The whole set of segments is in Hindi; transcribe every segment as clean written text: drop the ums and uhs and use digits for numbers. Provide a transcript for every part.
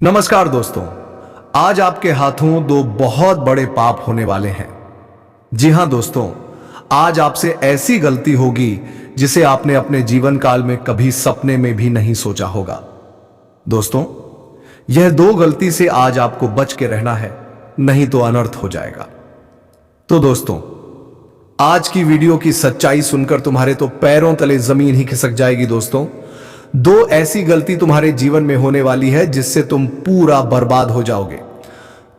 नमस्कार दोस्तों। आज आपके हाथों दो बहुत बड़े पाप होने वाले हैं। जी हां दोस्तों, आज आपसे ऐसी गलती होगी जिसे आपने अपने जीवन काल में कभी सपने में भी नहीं सोचा होगा। दोस्तों, यह दो गलती से आज आपको बच के रहना है, नहीं तो अनर्थ हो जाएगा। तो दोस्तों, आज की वीडियो की सच्चाई सुनकर तुम्हारे तो पैरों तले जमीन ही खिसक जाएगी। दोस्तों, दो ऐसी गलती तुम्हारे जीवन में होने वाली है जिससे तुम पूरा बर्बाद हो जाओगे।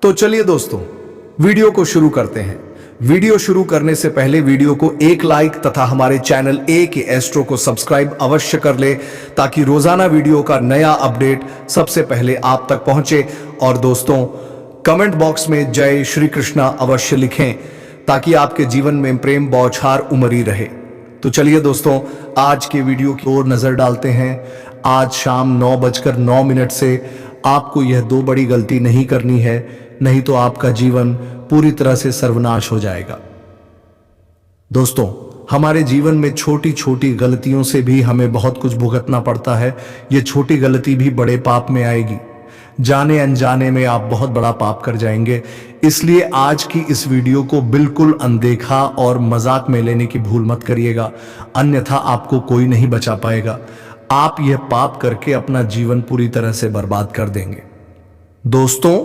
तो चलिए दोस्तों, वीडियो को शुरू करते हैं। वीडियो शुरू करने से पहले वीडियो को एक लाइक तथा हमारे चैनल ए के एस्ट्रो को सब्सक्राइब अवश्य कर ले, ताकि रोजाना वीडियो का नया अपडेट सबसे पहले आप तक पहुंचे। और दोस्तों, कमेंट बॉक्स में जय श्री कृष्णा अवश्य लिखें, ताकि आपके जीवन में प्रेम बौछार उमड़ी रहे। तो चलिए दोस्तों, आज के वीडियो की ओर नजर डालते हैं। आज शाम 9:09 से आपको यह दो बड़ी गलती नहीं करनी है, नहीं तो आपका जीवन पूरी तरह से सर्वनाश हो जाएगा। दोस्तों, हमारे जीवन में छोटी छोटी गलतियों से भी हमें बहुत कुछ भुगतना पड़ता है। यह छोटी गलती भी बड़े पाप में आएगी। जाने अनजाने में आप बहुत बड़ा पाप कर जाएंगे। इसलिए आज की इस वीडियो को बिल्कुल अनदेखा और मजाक में लेने की भूल मत करिएगा, अन्यथा आपको कोई नहीं बचा पाएगा। आप यह पाप करके अपना जीवन पूरी तरह से बर्बाद कर देंगे। दोस्तों,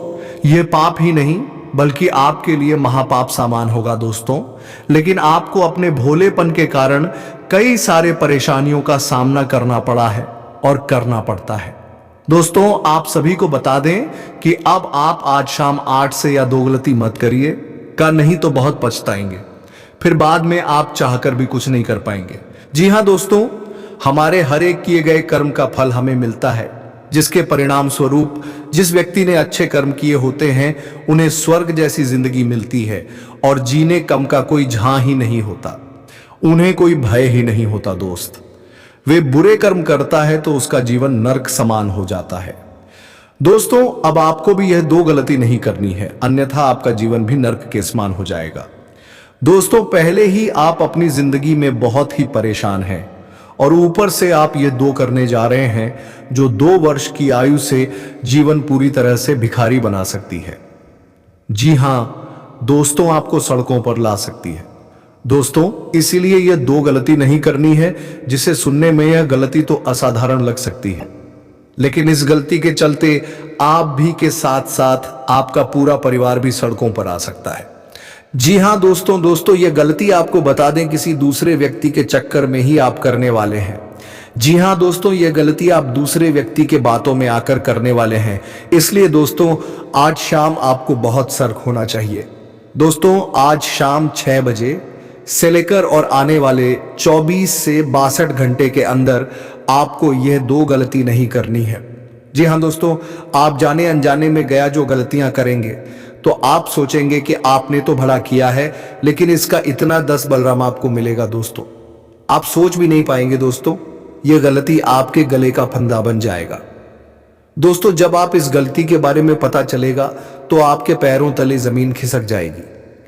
यह पाप ही नहीं बल्कि आपके लिए महापाप सामान होगा दोस्तों। लेकिन आपको अपने भोलेपन के कारण कई सारे परेशानियों का सामना करना पड़ा है और करना पड़ता है। दोस्तों, आप सभी को बता दें कि अब आप आज शाम 8 से या दो गलती मत करिए, का नहीं तो बहुत पछताएंगे। फिर बाद में आप चाहकर भी कुछ नहीं कर पाएंगे। जी हां दोस्तों, हमारे हर एक किए गए कर्म का फल हमें मिलता है, जिसके परिणाम स्वरूप जिस व्यक्ति ने अच्छे कर्म किए होते हैं उन्हें स्वर्ग जैसी जिंदगी मिलती है और जीने कम का कोई झां ही नहीं होता, उन्हें कोई भय ही नहीं होता। दोस्त, वे बुरे कर्म करता है तो उसका जीवन नरक समान हो जाता है। दोस्तों, अब आपको भी यह दो गलती नहीं करनी है, अन्यथा आपका जीवन भी नरक के समान हो जाएगा। दोस्तों, पहले ही आप अपनी जिंदगी में बहुत ही परेशान हैं और ऊपर से आप ये दो करने जा रहे हैं जो 2 वर्ष की आयु से जीवन पूरी तरह से भिखारी बना सकती है। जी हां दोस्तों, आपको सड़कों पर ला सकती है। दोस्तों, इसीलिए यह दो गलती नहीं करनी है, जिसे सुनने में यह गलती तो असाधारण लग सकती है, लेकिन इस गलती के चलते आप भी के साथ साथ आपका पूरा परिवार भी सड़कों पर आ सकता है। जी हां दोस्तों, यह गलती आपको बता दें किसी दूसरे व्यक्ति के चक्कर में ही आप करने वाले हैं। जी हां दोस्तों, यह गलती आप दूसरे व्यक्ति के बातों में आकर करने वाले हैं। इसलिए दोस्तों, आज शाम आपको बहुत सतर्क होना चाहिए। दोस्तों, आज शाम 6 बजे से लेकर और आने वाले 24 से 62 घंटे के अंदर आपको यह दो गलती नहीं करनी है। जी हां दोस्तों, आप जाने अनजाने में गया जो गलतियां करेंगे तो आप सोचेंगे कि आपने तो भला किया है, लेकिन इसका इतना 10 बलराम आपको मिलेगा। दोस्तों, आप सोच भी नहीं पाएंगे। दोस्तों, यह गलती आपके गले का फंदा बन जाएगा। दोस्तों, जब आप इस गलती के बारे में पता चलेगा तो आपके पैरों तले जमीन खिसक जाएगी,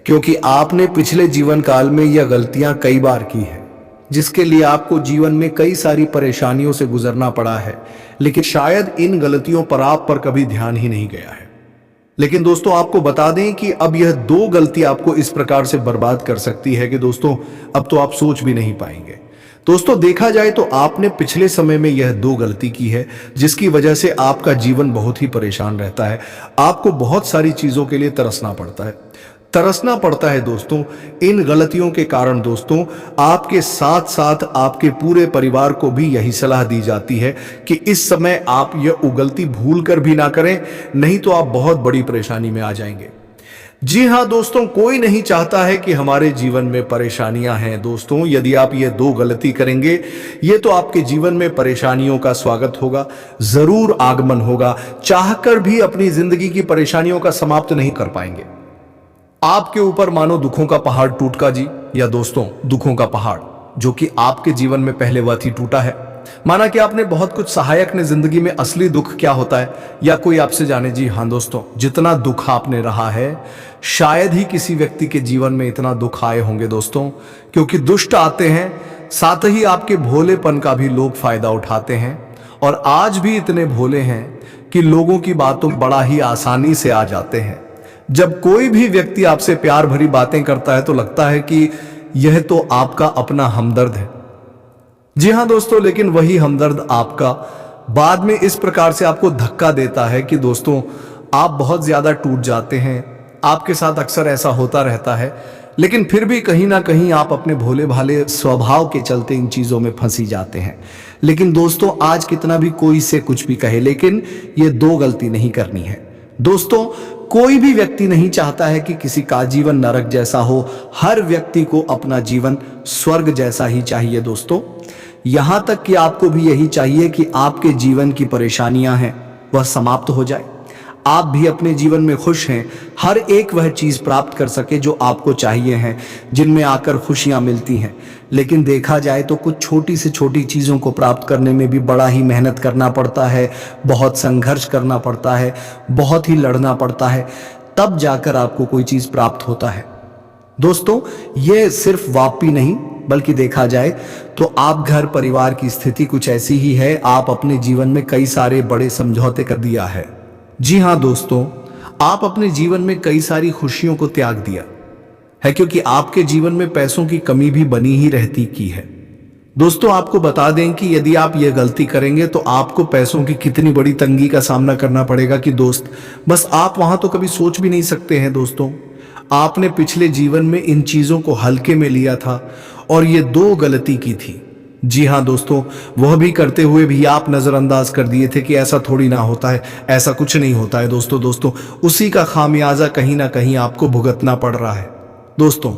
क्योंकि आपने पिछले जीवन काल में यह गलतियां कई बार की है, जिसके लिए आपको जीवन में कई सारी परेशानियों से गुजरना पड़ा है। लेकिन शायद इन गलतियों पर आप पर कभी ध्यान ही नहीं गया है। लेकिन दोस्तों, आपको बता दें कि अब यह दो गलती आपको इस प्रकार से बर्बाद कर सकती है कि दोस्तों, अब तो आप सोच भी नहीं पाएंगे। दोस्तों, देखा जाए तो आपने पिछले समय में यह दो गलती की है, जिसकी वजह से आपका जीवन बहुत ही परेशान रहता है। आपको बहुत सारी चीजों के लिए तरसना पड़ता है। दोस्तों, इन गलतियों के कारण दोस्तों, आपके साथ साथ आपके पूरे परिवार को भी यही सलाह दी जाती है कि इस समय आप यह गलती भूल कर भी ना करें, नहीं तो आप बहुत बड़ी परेशानी में आ जाएंगे। जी हां दोस्तों, कोई नहीं चाहता है कि हमारे जीवन में परेशानियां हैं। दोस्तों, यदि आप ये दो गलती करेंगे, ये तो आपके जीवन में परेशानियों का स्वागत होगा, जरूर आगमन होगा। चाहकर भी अपनी जिंदगी की परेशानियों का समाप्त नहीं कर पाएंगे। आपके ऊपर मानो दुखों का पहाड़ टूट का जी, या दोस्तों दुखों का पहाड़ जो कि आपके जीवन में पहले वह ही टूटा है। माना कि आपने बहुत कुछ सहायक ने जिंदगी में असली दुख क्या होता है या कोई आपसे जाने। जी हां दोस्तों, जितना दुख आपने रहा है, शायद ही किसी व्यक्ति के जीवन में इतना दुख आए होंगे दोस्तों, क्योंकि दुष्ट आते हैं, साथ ही आपके भोलेपन का भी लोग फायदा उठाते हैं और आज भी इतने भोले हैं कि लोगों की बातों बड़ा ही आसानी से आ जाते हैं। जब कोई भी व्यक्ति आपसे प्यार भरी बातें करता है तो लगता है कि यह तो आपका अपना हमदर्द है। जी हां दोस्तों, लेकिन वही हमदर्द आपका बाद में इस प्रकार से आपको धक्का देता है कि दोस्तों आप बहुत ज्यादा टूट जाते हैं। आपके साथ अक्सर ऐसा होता रहता है, लेकिन फिर भी कहीं ना कहीं आप अपने भोले भाले स्वभाव के चलते इन चीजों में फंसी जाते हैं। लेकिन दोस्तों आज कितना भी कोई से कुछ भी कहे, लेकिन ये दो गलती नहीं करनी है। दोस्तों कोई भी व्यक्ति नहीं चाहता है कि किसी का जीवन नरक जैसा हो। हर व्यक्ति को अपना जीवन स्वर्ग जैसा ही चाहिए दोस्तों। यहां तक कि आपको भी यही चाहिए कि आपके जीवन की परेशानियां हैं वह समाप्त हो जाए, आप भी अपने जीवन में खुश हैं, हर एक वह चीज प्राप्त कर सके जो आपको चाहिए हैं, जिनमें आकर खुशियां मिलती हैं। लेकिन देखा जाए तो कुछ छोटी से छोटी चीजों को प्राप्त करने में भी बड़ा ही मेहनत करना पड़ता है, बहुत संघर्ष करना पड़ता है, बहुत ही लड़ना पड़ता है, तब जाकर आपको कोई चीज प्राप्त होता है। दोस्तों यह सिर्फ वापी नहीं बल्कि देखा जाए तो आप घर परिवार की स्थिति कुछ ऐसी ही है। आप अपने जीवन में कई सारे बड़े समझौते कर दिया है। जी हां दोस्तों, आप अपने जीवन में कई सारी खुशियों को त्याग दिया है, क्योंकि आपके जीवन में पैसों की कमी भी बनी ही रहती की है। दोस्तों आपको बता दें कि यदि आप यह गलती करेंगे तो आपको पैसों की कितनी बड़ी तंगी का सामना करना पड़ेगा कि दोस्त बस आप वहां तो कभी सोच भी नहीं सकते हैं। दोस्तों आपने पिछले जीवन में इन चीजों को हल्के में लिया था और ये दो गलती की थी। जी हां दोस्तों, वह भी करते हुए भी आप नजरअंदाज कर दिए थे कि ऐसा थोड़ी ना होता है, ऐसा कुछ नहीं होता है। दोस्तों उसी का खामियाजा कहीं ना कहीं आपको भुगतना पड़ रहा है। दोस्तों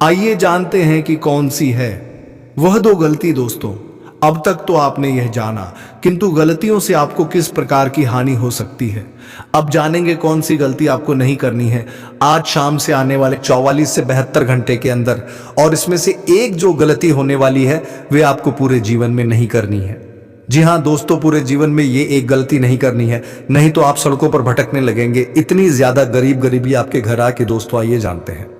आइए जानते हैं कि कौन सी है वह दो गलती। दोस्तों अब तक तो आपने यह जाना, किंतु गलतियों से आपको किस प्रकार की हानि हो सकती है। अब जानेंगे कौन सी गलती आपको नहीं करनी है आज शाम से आने वाले 44 से 72 घंटे के अंदर, और इसमें से एक जो गलती होने वाली है वे आपको पूरे जीवन में नहीं करनी है। जी हां दोस्तों, पूरे जीवन में ये एक गलती नहीं करनी है, नहीं तो आप सड़कों पर भटकने लगेंगे। इतनी ज्यादा गरीबी आपके घर आके दोस्तों आइए जानते हैं।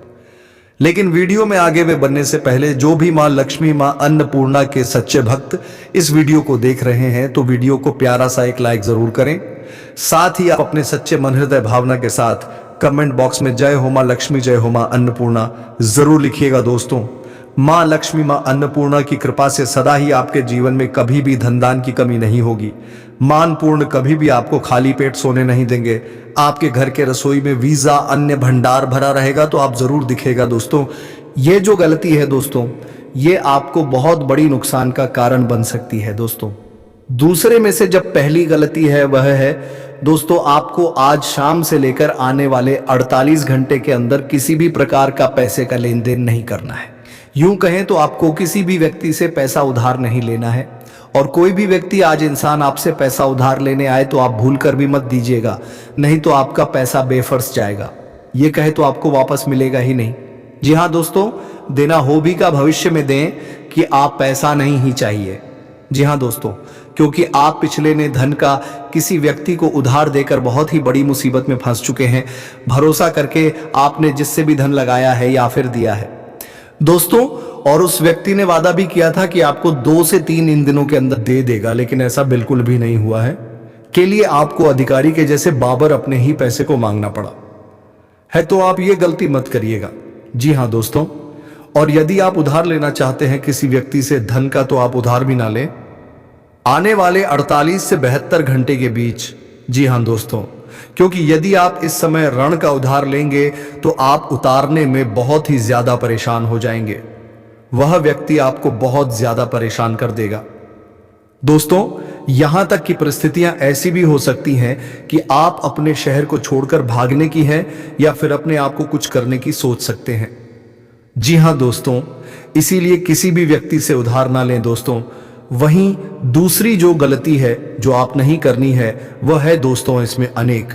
लेकिन वीडियो में आगे वे बनने से पहले जो भी मां लक्ष्मी, मां अन्नपूर्णा के सच्चे भक्त इस वीडियो को देख रहे हैं तो वीडियो को प्यारा सा एक लाइक जरूर करें। साथ ही आप अपने सच्चे मन हृदय भावना के साथ कमेंट बॉक्स में जय हो मां लक्ष्मी, जय हो मां अन्नपूर्णा जरूर लिखिएगा। दोस्तों मां लक्ष्मी, मां अन्नपूर्णा की कृपा से सदा ही आपके जीवन में कभी भी धन दान की कमी नहीं होगी। मानपूर्ण कभी भी आपको खाली पेट सोने नहीं देंगे। आपके घर के रसोई में वीजा अन्य भंडार भरा रहेगा तो आप जरूर दिखेगा। दोस्तों ये जो गलती है दोस्तों, ये आपको बहुत बड़ी नुकसान का कारण बन सकती है। दोस्तों दूसरे में से जब पहली गलती है वह है दोस्तों, आपको आज शाम से लेकर आने वाले 48 घंटे के अंदर किसी भी प्रकार का पैसे का लेन देन नहीं करना है। यूं कहें तो आपको किसी भी व्यक्ति से पैसा उधार नहीं लेना है, और कोई भी व्यक्ति आज इंसान आपसे पैसा उधार लेने आए तो आप भूल कर भी मत दीजिएगा, नहीं तो आपका पैसा बेफर्स जाएगा। ये कहे तो आपको वापस मिलेगा ही नहीं। जी हां दोस्तों, देना हो भी का भविष्य में दें कि आप पैसा नहीं ही चाहिए। जी हां दोस्तों, क्योंकि आप पिछले ने धन का किसी व्यक्ति को उधार देकर बहुत ही बड़ी मुसीबत में फंस चुके हैं। भरोसा करके आपने जिससे भी धन लगाया है या फिर दिया है दोस्तों, और उस व्यक्ति ने वादा भी किया था कि आपको 2 से 3 इन दिनों के अंदर दे देगा, लेकिन ऐसा बिल्कुल भी नहीं हुआ है। के लिए आपको अधिकारी के जैसे बाबर अपने ही पैसे को मांगना पड़ा है। तो आप ये गलती मत करिएगा। जी हां दोस्तों, और यदि आप उधार लेना चाहते हैं किसी व्यक्ति से धन का, तो आप उधार भी ना लें आने वाले 48 से 72 घंटे के बीच। जी हां दोस्तों, क्योंकि यदि आप इस समय ऋण का उधार लेंगे तो आप उतारने में बहुत ही ज्यादा परेशान हो जाएंगे। वह व्यक्ति आपको बहुत ज्यादा परेशान कर देगा। दोस्तों यहां तक की परिस्थितियां ऐसी भी हो सकती हैं कि आप अपने शहर को छोड़कर भागने की है या फिर अपने आप को कुछ करने की सोच सकते हैं। जी हां दोस्तों, इसीलिए किसी भी व्यक्ति से उधार ना लें दोस्तों। वहीं दूसरी जो गलती है जो आप नहीं करनी है वह है दोस्तों इसमें अनेक,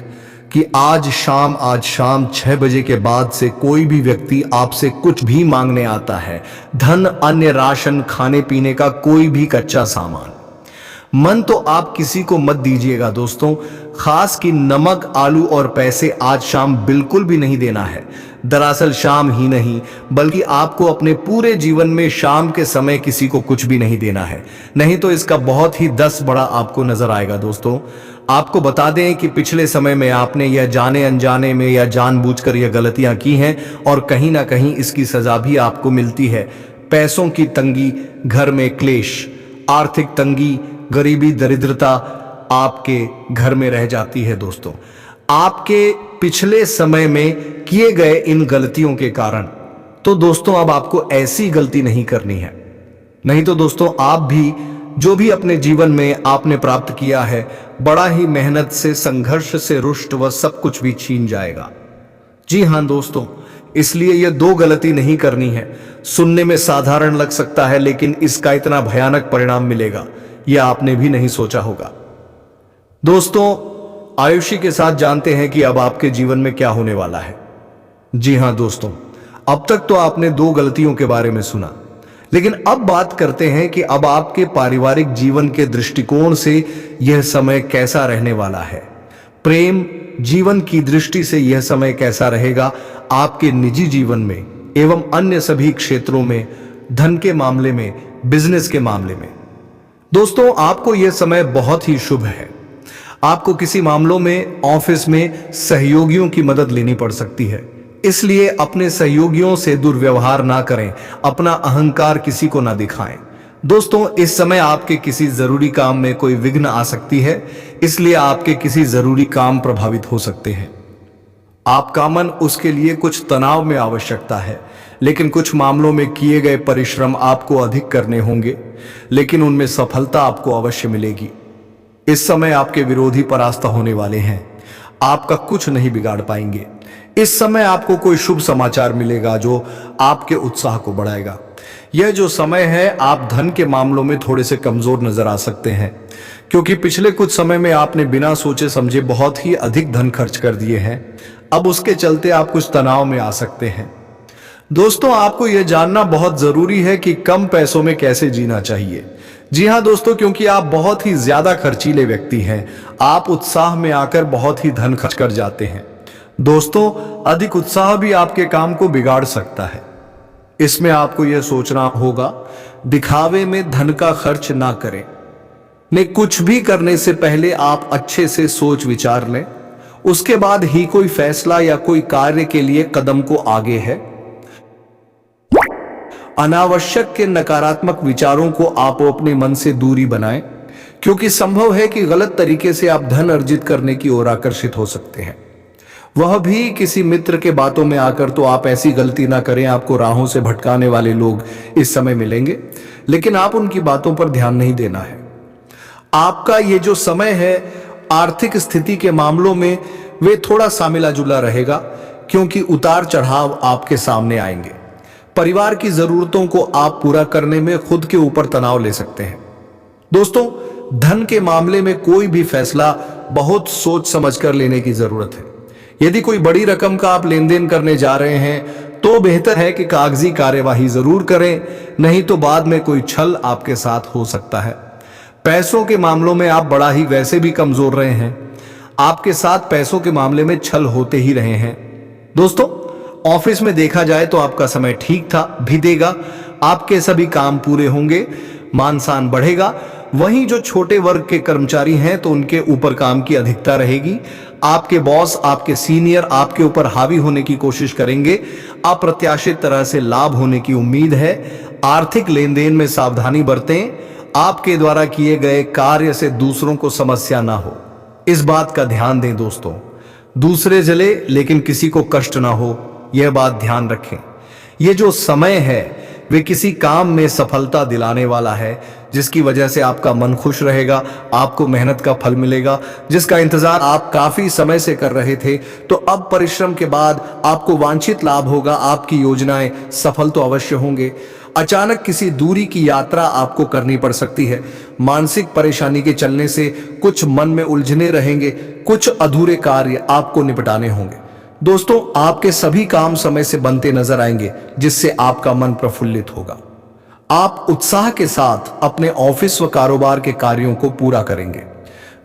कि आज शाम 6 बजे के बाद से कोई भी व्यक्ति आपसे कुछ भी मांगने आता है, धन, अन्य राशन, खाने पीने का कोई भी कच्चा सामान, मन तो आप किसी को मत दीजिएगा दोस्तों। खास कि नमक, आलू और पैसे आज शाम बिल्कुल भी नहीं देना है। दरअसल शाम ही नहीं बल्कि आपको अपने पूरे जीवन में शाम के समय किसी को कुछ भी नहीं देना है, नहीं तो इसका बहुत ही 10 बड़ा आपको नजर आएगा। दोस्तों आपको बता दें कि पिछले समय में आपने यह जाने अनजाने में या जानबूझकर यह गलतियां की हैं और कहीं ना कहीं इसकी सजा भी आपको मिलती है। पैसों की तंगी, घर में क्लेश, आर्थिक तंगी, गरीबी, दरिद्रता आपके घर में रह जाती है। दोस्तों आपके पिछले समय में किए गए इन गलतियों के कारण तो दोस्तों अब आपको ऐसी गलती नहीं करनी है, नहीं तो दोस्तों आप भी जो भी अपने जीवन में आपने प्राप्त किया है बड़ा ही मेहनत से, संघर्ष से रुष्ट व सब कुछ भी छीन जाएगा। जी हां दोस्तों, इसलिए यह 2 गलती नहीं करनी है। सुनने में साधारण लग सकता है लेकिन इसका इतना भयानक परिणाम मिलेगा यह आपने भी नहीं सोचा होगा। दोस्तों आयुषी के साथ जानते हैं कि अब आपके जीवन में क्या होने वाला है। जी हां दोस्तों, अब तक तो आपने 2 गलतियों के बारे में सुना, लेकिन अब बात करते हैं कि अब आपके पारिवारिक जीवन के दृष्टिकोण से यह समय कैसा रहने वाला है। प्रेम जीवन की दृष्टि से यह समय कैसा रहेगा आपके निजी जीवन में एवं अन्य सभी क्षेत्रों में, धन के मामले में, बिजनेस के मामले में। दोस्तों आपको यह समय बहुत ही शुभ है। आपको किसी मामलों में, ऑफिस में सहयोगियों की मदद लेनी पड़ सकती है, इसलिए अपने सहयोगियों से दुर्व्यवहार ना करें, अपना अहंकार किसी को ना दिखाएं। दोस्तों इस समय आपके किसी जरूरी काम में कोई विघ्न आ सकती है, इसलिए आपके किसी जरूरी काम प्रभावित हो सकते हैं। आपका मन उसके लिए कुछ तनाव में आवश्यकता है, लेकिन कुछ मामलों में किए गए परिश्रम आपको अधिक करने होंगे, लेकिन उनमें सफलता आपको अवश्य मिलेगी। इस समय आपके विरोधी परास्त होने वाले हैं, आपका कुछ नहीं बिगाड़ पाएंगे। इस समय आपको कोई शुभ समाचार मिलेगा जो आपके उत्साह को बढ़ाएगा। यह जो समय है आप धन के मामलों में थोड़े से कमजोर नजर आ सकते हैं, क्योंकि पिछले कुछ समय में आपने बिना सोचे समझे बहुत ही अधिक धन खर्च कर दिए हैं। अब उसके चलते आप कुछ तनाव में आ सकते हैं। दोस्तों आपको यह जानना बहुत जरूरी है कि कम पैसों में कैसे जीना चाहिए। जी हां दोस्तों, क्योंकि आप बहुत ही ज्यादा खर्चीले व्यक्ति हैं। आप उत्साह में आकर बहुत ही धन खर्च कर जाते हैं। दोस्तों अधिक उत्साह भी आपके काम को बिगाड़ सकता है। इसमें आपको यह सोचना होगा, दिखावे में धन का खर्च ना करें। ने कुछ भी करने से पहले आप अच्छे से सोच विचार लें, उसके बाद ही कोई फैसला या कोई कार्य के लिए कदम को आगे है। अनावश्यक के नकारात्मक विचारों को आप अपने मन से दूरी बनाएं, क्योंकि संभव है कि गलत तरीके से आप धन अर्जित करने की ओर आकर्षित हो सकते हैं, वह भी किसी मित्र के बातों में आकर। तो आप ऐसी गलती ना करें, आपको राहों से भटकाने वाले लोग इस समय मिलेंगे, लेकिन आप उनकी बातों पर ध्यान नहीं देना है। आपका ये जो समय है आर्थिक स्थिति के मामलों में वे थोड़ा सा मिला जुला रहेगा, क्योंकि उतार चढ़ाव आपके सामने आएंगे। परिवार की जरूरतों को आप पूरा करने में खुद के ऊपर तनाव ले सकते हैं। दोस्तों धन के मामले में कोई भी फैसला बहुत सोच समझ कर लेने की जरूरत है। यदि कोई बड़ी रकम का आप लेन देन करने जा रहे हैं तो बेहतर है कि कागजी कार्यवाही जरूर करें, नहीं तो बाद में कोई छल आपके साथ हो सकता है। पैसों के मामलों में आप बड़ा ही वैसे भी कमजोर रहे हैं, आपके साथ पैसों के मामले में छल होते ही रहे हैं। दोस्तों ऑफिस में देखा जाए तो आपका समय ठीक था, बीतेगा, आपके सभी काम पूरे होंगे, मान सम्मान बढ़ेगा। वहीं जो छोटे वर्ग के कर्मचारी हैं तो उनके ऊपर काम की अधिकता रहेगी। आपके बॉस, आपके सीनियर आपके ऊपर हावी होने की कोशिश करेंगे। अप्रत्याशित तरह से लाभ होने की उम्मीद है। आर्थिक लेन देन में सावधानी बरतें, आपके द्वारा किए गए कार्य से दूसरों को समस्या ना हो, इस बात का ध्यान दें। दोस्तों दूसरे जले लेकिन किसी को कष्ट ना हो, यह बात ध्यान रखें। यह जो समय है वे किसी काम में सफलता दिलाने वाला है, जिसकी वजह से आपका मन खुश रहेगा, आपको मेहनत का फल मिलेगा, जिसका इंतजार आप काफी समय से कर रहे थे। तो अब परिश्रम के बाद आपको वांछित लाभ होगा, आपकी योजनाएं सफल तो अवश्य होंगे। अचानक किसी दूरी की यात्रा आपको करनी पड़ सकती है। मानसिक परेशानी के चलने से कुछ मन में उलझने रहेंगे, कुछ अधूरे कार्य आपको निपटाने होंगे। दोस्तों आपके सभी काम समय से बनते नजर आएंगे, जिससे आपका मन प्रफुल्लित होगा। आप उत्साह के साथ अपने ऑफिस व कारोबार के कार्यों को पूरा करेंगे।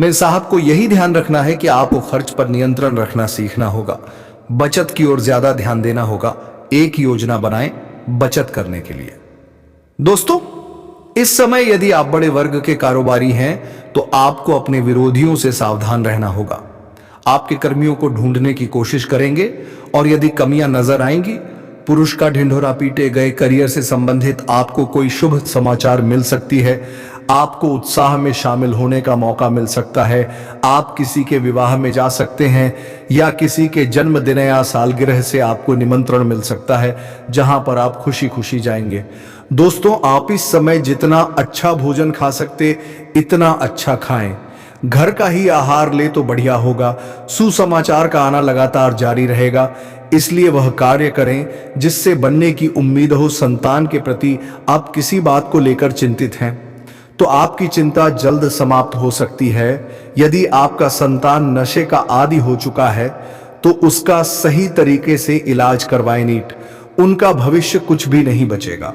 मेरे साहब को यही ध्यान रखना है कि आपको खर्च पर नियंत्रण रखना सीखना होगा। बचत की ओर ज्यादा ध्यान देना होगा। एक योजना बनाएं बचत करने के लिए। दोस्तों, इस समय यदि आप बड़े वर्ग के कारोबारी हैं तो आपको अपने विरोधियों से सावधान रहना होगा। आपके कर्मियों को ढूंढने की कोशिश करेंगे और यदि कमियां नजर आएंगी, पुरुष का ढिंढोरा पीटे गए करियर से संबंधित आपको कोई शुभ समाचार मिल सकती है। आपको उत्साह में शामिल होने का मौका मिल सकता है। आप किसी के विवाह में जा सकते हैं या किसी के जन्मदिन या सालगिरह से आपको निमंत्रण मिल सकता है, जहां पर आप खुशी खुशी जाएंगे। दोस्तों, आप इस समय जितना अच्छा भोजन खा सकते इतना अच्छा खाएं। घर का ही आहार ले तो बढ़िया होगा। सुसमाचार का आना लगातार जारी रहेगा, इसलिए वह कार्य करें जिससे बनने की उम्मीद हो। संतान के प्रति आप किसी बात को लेकर चिंतित हैं तो आपकी चिंता जल्द समाप्त हो सकती है। यदि आपका संतान नशे का आदी हो चुका है तो उसका सही तरीके से इलाज करवाएं नीट। उनका भविष्य कुछ भी नहीं बचेगा।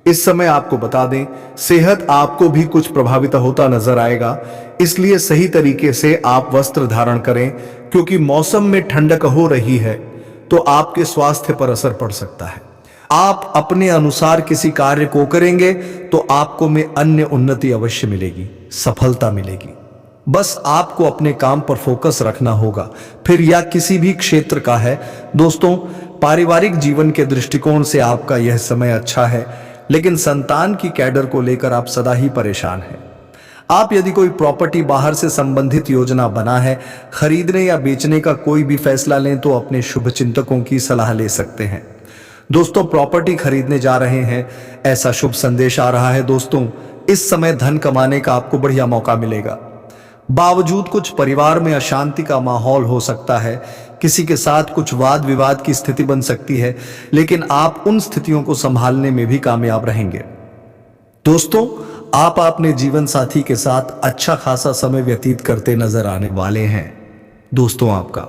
इस समय आपको बता दें, सेहत आपको भी कुछ प्रभावित होता नजर आएगा, इसलिए सही तरीके से आप वस्त्र धारण करें, क्योंकि मौसम में ठंडक हो रही है तो आपके स्वास्थ्य पर असर पड़ सकता है। आप अपने अनुसार किसी कार्य को करेंगे तो आपको में अन्य उन्नति अवश्य मिलेगी, सफलता मिलेगी। बस आपको अपने काम पर फोकस रखना होगा, फिर यह किसी भी क्षेत्र का है। दोस्तों, पारिवारिक जीवन के दृष्टिकोण से आपका यह समय अच्छा है, लेकिन संतान की कैडर को लेकर आप सदा ही परेशान हैं। आप यदि कोई प्रॉपर्टी बाहर से संबंधित योजना बना है, खरीदने या बेचने का कोई भी फैसला लें तो अपने शुभ चिंतकों की सलाह ले सकते हैं। दोस्तों, प्रॉपर्टी खरीदने जा रहे हैं, ऐसा शुभ संदेश आ रहा है। दोस्तों, इस समय धन कमाने का आपको बढ़िया मौका मिलेगा। बावजूद कुछ परिवार में अशांति का माहौल हो सकता है, किसी के साथ कुछ वाद विवाद की स्थिति बन सकती है, लेकिन आप उन स्थितियों को संभालने में भी कामयाब रहेंगे। दोस्तों, आप अपने जीवन साथी के साथ अच्छा खासा समय व्यतीत करते नजर आने वाले हैं। दोस्तों, आपका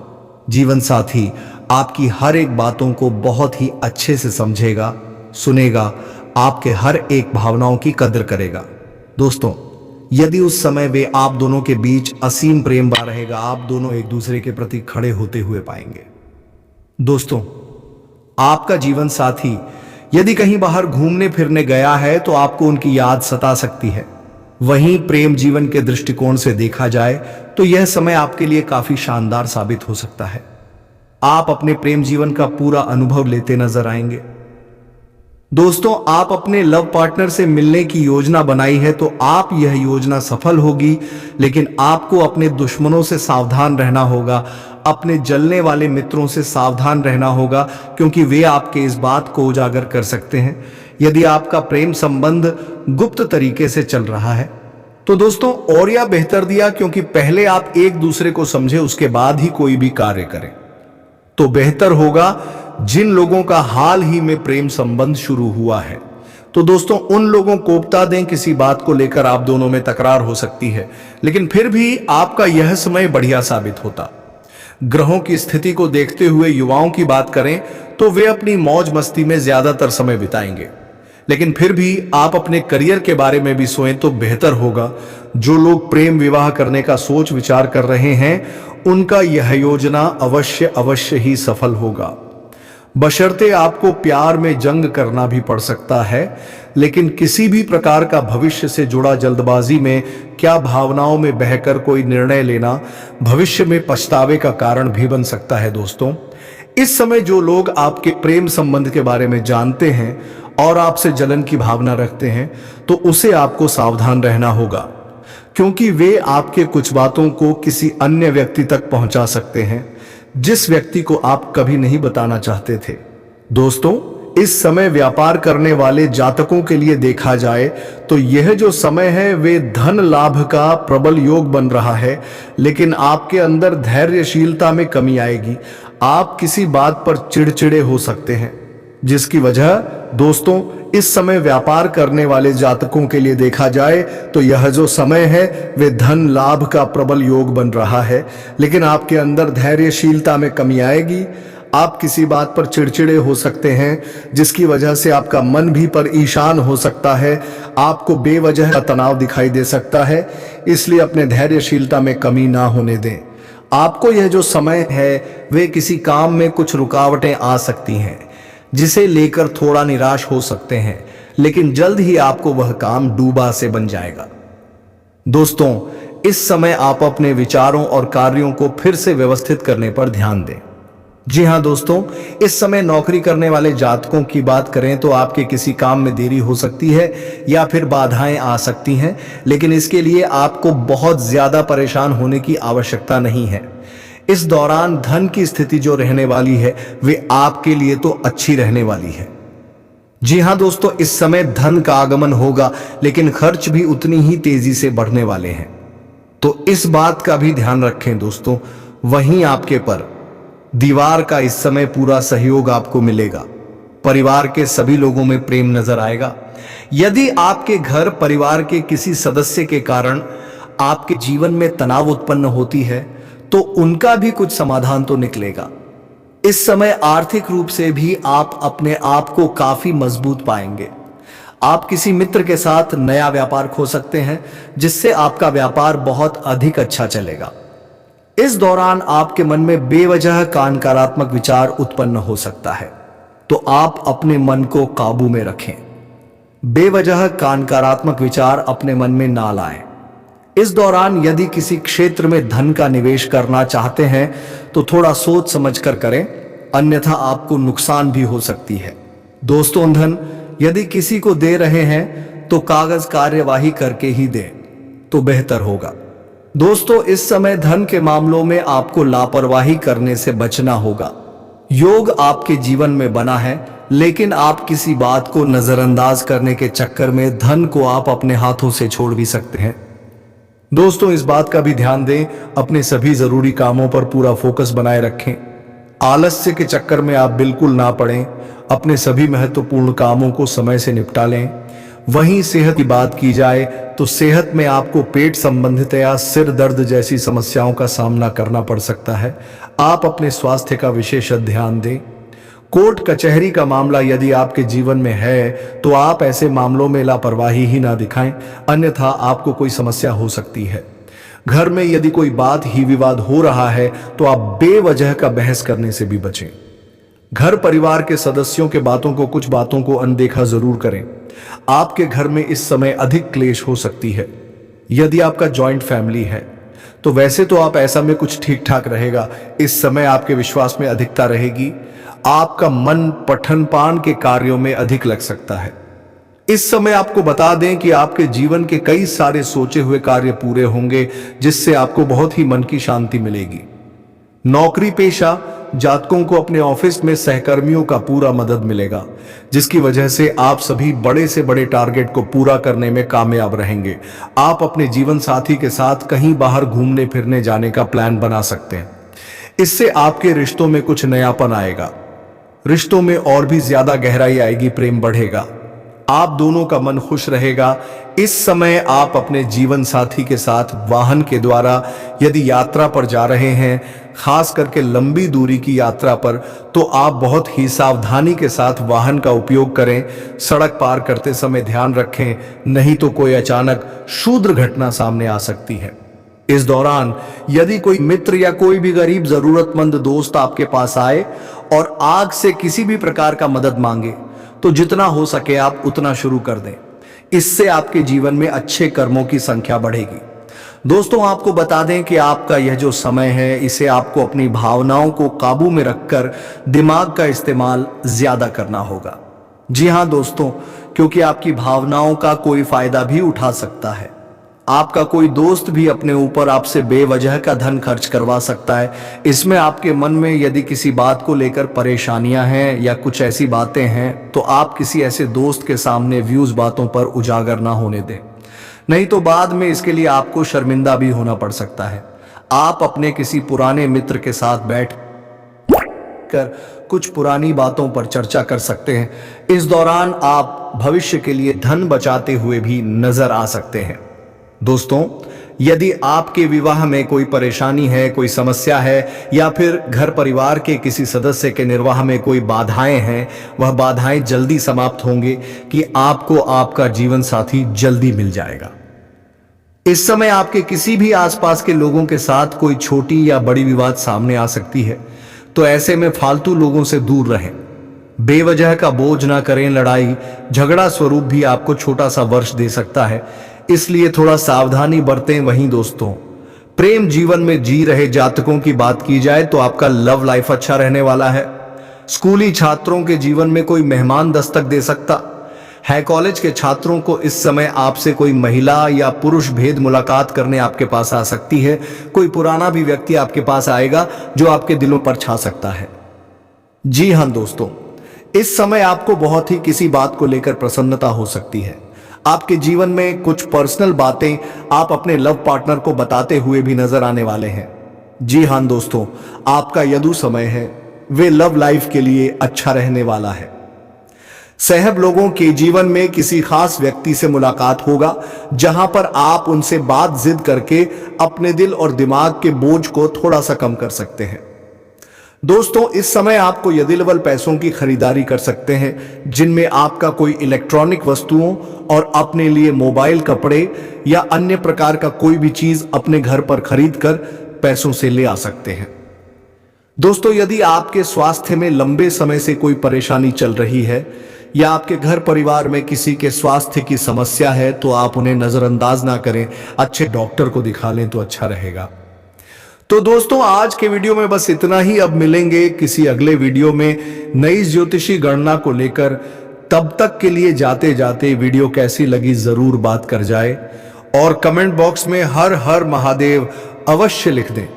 जीवन साथी आपकी हर एक बातों को बहुत ही अच्छे से समझेगा, सुनेगा, आपके हर एक भावनाओं की कदर करेगा। दोस्तों, यदि उस समय वे आप दोनों के बीच असीम प्रेम बना रहेगा, आप दोनों एक दूसरे के प्रति खड़े होते हुए पाएंगे। दोस्तों, आपका जीवन साथी यदि कहीं बाहर घूमने फिरने गया है तो आपको उनकी याद सता सकती है। वहीं प्रेम जीवन के दृष्टिकोण से देखा जाए तो यह समय आपके लिए काफी शानदार साबित हो सकता है। आप अपने प्रेम जीवन का पूरा अनुभव लेते नजर आएंगे। दोस्तों, आप अपने लव पार्टनर से मिलने की योजना बनाई है तो आप यह योजना सफल होगी, लेकिन आपको अपने दुश्मनों से सावधान रहना होगा, अपने जलने वाले मित्रों से सावधान रहना होगा, क्योंकि वे आपके इस बात को उजागर कर सकते हैं। यदि आपका प्रेम संबंध गुप्त तरीके से चल रहा है तो दोस्तों और यह बेहतर दिया, क्योंकि पहले आप एक दूसरे को समझे, उसके बाद ही कोई भी कार्य करें तो बेहतर होगा। जिन लोगों का हाल ही में प्रेम संबंध शुरू हुआ है तो दोस्तों उन लोगों को बता दें, किसी बात को लेकर आप दोनों में तकरार हो सकती है, लेकिन फिर भी आपका यह समय बढ़िया साबित होता। ग्रहों की स्थिति को देखते हुए युवाओं की बात करें तो वे अपनी मौज मस्ती में ज्यादातर समय बिताएंगे, लेकिन फिर भी आप अपने करियर के बारे में भी सोचें तो बेहतर होगा। जो लोग प्रेम विवाह करने का सोच विचार कर रहे हैं उनका यह योजना अवश्य ही सफल होगा, बशर्ते आपको प्यार में जंग करना भी पड़ सकता है। लेकिन किसी भी प्रकार का भविष्य से जुड़ा जल्दबाजी में क्या भावनाओं में बहकर कोई निर्णय लेना भविष्य में पछतावे का कारण भी बन सकता है। दोस्तों, इस समय जो लोग आपके प्रेम संबंध के बारे में जानते हैं और आपसे जलन की भावना रखते हैं तो उसे आपको सावधान रहना होगा, क्योंकि वे आपके कुछ बातों को किसी अन्य व्यक्ति तक पहुंचा सकते हैं, जिस व्यक्ति को आप कभी नहीं बताना चाहते थे। दोस्तों, इस समय व्यापार करने वाले जातकों के लिए देखा जाए तो यह जो समय है वे धन लाभ का प्रबल योग बन रहा है, लेकिन आपके अंदर धैर्यशीलता में कमी आएगी। आप किसी बात पर चिड़चिड़े हो सकते हैं, जिसकी वजह दोस्तों इस समय व्यापार करने वाले जातकों के लिए देखा जाए तो यह जो समय है वे धन लाभ का प्रबल योग बन रहा है, लेकिन आपके अंदर धैर्यशीलता में कमी आएगी। आप किसी बात पर चिड़चिड़े हो सकते हैं, जिसकी वजह से आपका मन भी परेशान हो सकता है, आपको बेवजह तनाव दिखाई दे सकता है, इसलिए अपने धैर्यशीलता में कमी ना होने दें। आपको यह जो समय है वे किसी काम में कुछ रुकावटें आ सकती हैं, जिसे लेकर थोड़ा निराश हो सकते हैं, लेकिन जल्द ही आपको वह काम डूबा से बन जाएगा। दोस्तों, इस समय आप अपने विचारों और कार्यों को फिर से व्यवस्थित करने पर ध्यान दें। जी हाँ दोस्तों, इस समय नौकरी करने वाले जातकों की बात करें तो आपके किसी काम में देरी हो सकती है या फिर बाधाएं आ सकती हैं, लेकिन इसके लिए आपको बहुत ज्यादा परेशान होने की आवश्यकता नहीं है। इस दौरान धन की स्थिति जो रहने वाली है वे आपके लिए तो अच्छी रहने वाली है। जी हाँ दोस्तों, इस समय धन का आगमन होगा, लेकिन खर्च भी उतनी ही तेजी से बढ़ने वाले हैं, तो इस बात का भी ध्यान रखें दोस्तों। वहीं आपके पर दीवार का इस समय पूरा सहयोग आपको मिलेगा। परिवार के सभी लोगों में प्रेम नजर आएगा। यदि आपके घर परिवार के किसी सदस्य के कारण आपके जीवन में तनाव उत्पन्न होती है तो उनका भी कुछ समाधान तो निकलेगा। इस समय आर्थिक रूप से भी आप अपने आप को काफी मजबूत पाएंगे। आप किसी मित्र के साथ नया व्यापार खो सकते हैं, जिससे आपका व्यापार बहुत अधिक अच्छा चलेगा। इस दौरान आपके मन में बेवजह का नकारात्मक विचार उत्पन्न हो सकता है, तो आप अपने मन को काबू में रखें। बेवजह का नकारात्मक विचार अपने मन में ना लाएं। इस दौरान यदि किसी क्षेत्र में धन का निवेश करना चाहते हैं तो थोड़ा सोच समझकर करें, अन्यथा आपको नुकसान भी हो सकती है। दोस्तों, धन यदि किसी को दे रहे हैं तो कागज कार्यवाही करके ही दें तो बेहतर होगा। दोस्तों, इस समय धन के मामलों में आपको लापरवाही करने से बचना होगा। योग आपके जीवन में बना है, लेकिन आप किसी बात को नजरअंदाज करने के चक्कर में धन को आप अपने हाथों से छोड़ भी सकते हैं। दोस्तों, इस बात का भी ध्यान दें, अपने सभी जरूरी कामों पर पूरा फोकस बनाए रखें। आलस्य के चक्कर में आप बिल्कुल ना पड़ें। अपने सभी महत्वपूर्ण कामों को समय से निपटा लें। वहीं सेहत की बात की जाए तो सेहत में आपको पेट संबंधित या सिर दर्द जैसी समस्याओं का सामना करना पड़ सकता है। आप अपने स्वास्थ्य का विशेष ध्यान दें। कोर्ट कचहरी का मामला यदि आपके जीवन में है तो आप ऐसे मामलों में लापरवाही ही ना दिखाएं, अन्यथा आपको कोई समस्या हो सकती है। घर में यदि कोई बात ही विवाद हो रहा है तो आप बेवजह का बहस करने से भी बचें। घर परिवार के सदस्यों के कुछ बातों को अनदेखा जरूर करें। आपके घर में इस समय अधिक क्लेश हो सकती है। यदि आपका जॉइंट फैमिली है तो वैसे तो आप ऐसा में कुछ ठीक ठाक रहेगा। इस समय आपके विश्वास में अधिकता रहेगी। आपका मन पठन पान के कार्यों में अधिक लग सकता है। इस समय आपको बता दें कि आपके जीवन के कई सारे सोचे हुए कार्य पूरे होंगे, जिससे आपको बहुत ही मन की शांति मिलेगी। नौकरी पेशा जातकों को अपने ऑफिस में सहकर्मियों का पूरा मदद मिलेगा, जिसकी वजह से आप सभी बड़े से बड़े टारगेट को पूरा करने में कामयाब रहेंगे। आप अपने जीवन साथी के साथ कहीं बाहर घूमने फिरने जाने का प्लान बना सकते हैं। इससे आपके रिश्तों में कुछ नयापन आएगा। रिश्तों में और भी ज्यादा गहराई आएगी, प्रेम बढ़ेगा। आप दोनों का मन खुश रहेगा। इस समय आप अपने जीवन साथी के साथ वाहन के द्वारा यदि यात्रा पर जा रहे हैं, खास करके लंबी दूरी की यात्रा पर, तो आप बहुत ही सावधानी के साथ वाहन का उपयोग करें। सड़क पार करते समय ध्यान रखें, नहीं तो कोई अचानक क्षुद्र घटना सामने आ सकती है। इस दौरान यदि कोई मित्र या कोई भी गरीब जरूरतमंद दोस्त आपके पास आए और आग से किसी भी प्रकार का मदद मांगे तो जितना हो सके आप उतना शुरू कर दें। इससे आपके जीवन में अच्छे कर्मों की संख्या बढ़ेगी। दोस्तों, आपको बता दें कि आपका यह जो समय है, इसे आपको अपनी भावनाओं को काबू में रखकर दिमाग का इस्तेमाल ज्यादा करना होगा। जी हां दोस्तों, क्योंकि आपकी भावनाओं का कोई फायदा भी उठा सकता है। आपका कोई दोस्त भी अपने ऊपर आपसे बेवजह का धन खर्च करवा सकता है। इसमें आपके मन में यदि किसी बात को लेकर परेशानियां हैं या कुछ ऐसी बातें हैं तो आप किसी ऐसे दोस्त के सामने व्यूज बातों पर उजागर ना होने दें, नहीं तो बाद में इसके लिए आपको शर्मिंदा भी होना पड़ सकता है। आप अपने किसी पुराने मित्र के साथ बैठ कर कुछ पुरानी बातों पर चर्चा कर सकते हैं। इस दौरान आप भविष्य के लिए धन बचाते हुए भी नजर आ सकते हैं। दोस्तों, यदि आपके विवाह में कोई परेशानी है, कोई समस्या है, या फिर घर परिवार के किसी सदस्य के निर्वाह में कोई बाधाएं हैं, वह बाधाएं जल्दी समाप्त होंगे कि आपको आपका जीवन साथी जल्दी मिल जाएगा। इस समय आपके किसी भी आसपास के लोगों के साथ कोई छोटी या बड़ी विवाद सामने आ सकती है, तो ऐसे में फालतू लोगों से दूर रहें। बेवजह का बोझ ना करें। लड़ाई झगड़ा स्वरूप भी आपको छोटा सा वर्ष दे सकता है, इसलिए थोड़ा सावधानी बरतें। वहीं दोस्तों, प्रेम जीवन में जी रहे जातकों की बात की जाए तो आपका लव लाइफ अच्छा रहने वाला है। स्कूली छात्रों के जीवन में कोई मेहमान दस्तक दे सकता है। कॉलेज के छात्रों को इस समय आपसे कोई महिला या पुरुष भेद मुलाकात करने आपके पास आ सकती है। कोई पुराना भी व्यक्ति आपके पास आएगा जो आपके दिलों पर छा सकता है। जी हां दोस्तों, इस समय आपको बहुत ही किसी बात को लेकर प्रसन्नता हो सकती है। आपके जीवन में कुछ पर्सनल बातें आप अपने लव पार्टनर को बताते हुए भी नजर आने वाले हैं। जी हां दोस्तों, आपका यदु समय है, वे लव लाइफ के लिए अच्छा रहने वाला है। सहब लोगों के जीवन में किसी खास व्यक्ति से मुलाकात होगा, जहां पर आप उनसे बात जिद करके अपने दिल और दिमाग के बोझ को थोड़ा सा कम कर सकते हैं। दोस्तों, इस समय आपको यदिलवल पैसों की खरीदारी कर सकते हैं, जिनमें आपका कोई इलेक्ट्रॉनिक वस्तुओं और अपने लिए मोबाइल, कपड़े या अन्य प्रकार का कोई भी चीज अपने घर पर खरीद कर पैसों से ले आ सकते हैं। दोस्तों, यदि आपके स्वास्थ्य में लंबे समय से कोई परेशानी चल रही है या आपके घर परिवार में किसी के स्वास्थ्य की समस्या है, तो आप उन्हें नजरअंदाज ना करें, अच्छे डॉक्टर को दिखा लें तो अच्छा रहेगा। तो दोस्तों, आज के वीडियो में बस इतना ही। अब मिलेंगे किसी अगले वीडियो में नई ज्योतिषी गणना को लेकर। तब तक के लिए जाते जाते वीडियो कैसी लगी जरूर बात कर जाए और कमेंट बॉक्स में हर हर महादेव अवश्य लिख दें,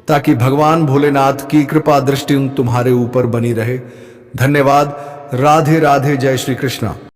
ताकि भगवान भोलेनाथ की कृपा दृष्टि तुम्हारे ऊपर बनी रहे। धन्यवाद। राधे राधे। जय श्री कृष्णा।